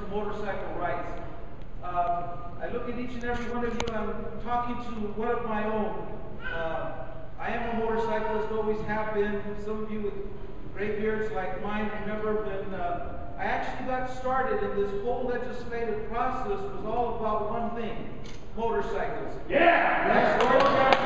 to motorcycle rights. I look at each and every one of you, and I'm talking to one of my own. I am a motorcyclist, always have been. Some of you with gray beards like mine remember when I actually got started in this whole legislative process was all about one thing: motorcycles. Yeah! That's where we're at.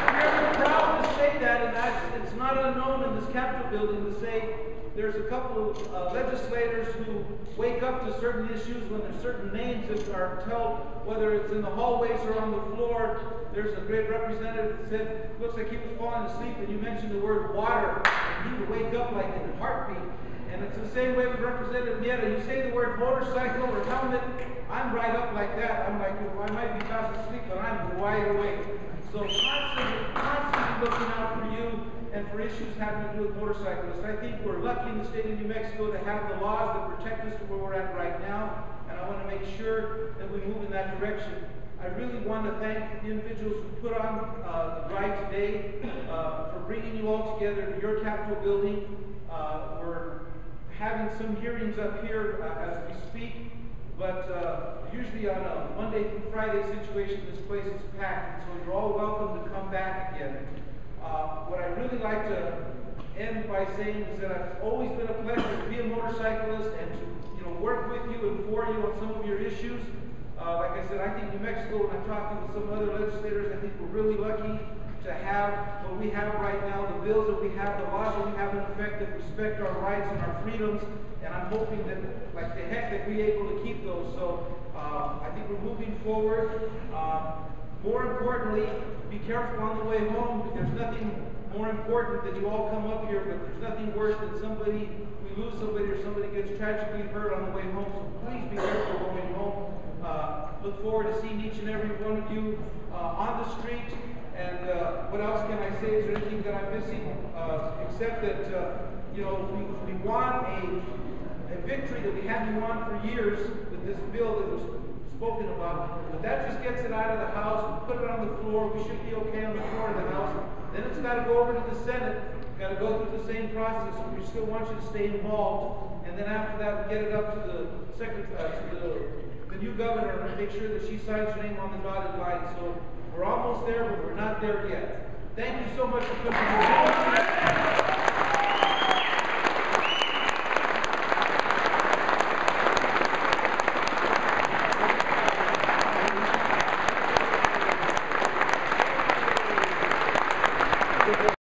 I'm proud to say that, and it's not unknown in this Capitol building to say there's a couple of legislators who wake up to certain issues when there's certain names that are told, whether it's in the hallways or on the floor. There's a great representative that said, looks like he was falling asleep, and you mentioned the word water, and he would wake up like in a heartbeat. And it's the same way with Representative Mieta. You say the word motorcycle or helmet, I'm right up like that. I'm like, well, I might be fast asleep, but I'm wide awake. So constantly looking out for you and for issues having to do with motorcyclists. I think we're lucky in the state of New Mexico to have the laws that protect us to where we're at right now, and I want to make sure that we move in that direction. I really want to thank the individuals who put on the ride today for bringing you all together to your Capitol building. We're having some hearings up here as we speak, but usually on a Monday through Friday situation, this place is packed, so you're all welcome to come back again. What I'd really like to end by saying is that it's always been a pleasure to be a motorcyclist and to work with you and for you on some of your issues. Like I said, I think New Mexico, when I'm talking with some other legislators, I think we're really lucky to have what we have right now, the bills that we have, the laws that we have in effect that respect our rights and our freedoms, and I'm hoping that, like the heck, that we're able to keep those. So I think we're moving forward. More importantly, be careful on the way home. There's nothing more important than you all come up here, but there's nothing worse than we lose somebody or somebody gets tragically hurt on the way home. So please be careful going home. Look forward to seeing each and every one of you on the street. And what else can I say? Is there anything that I'm missing? Except that we won a victory that we hadn't won for years with this bill that was spoken about. But that just gets it out of the House. We put it on the floor. We should be okay on the floor of the House. Then it's got to go over to the Senate. We've got to go through the same process. So we still want you to stay involved. And then after that, we get it up to the new governor and make sure that she signs her name on the dotted line. So we're almost there, but we're not there yet. Thank you so much for coming here.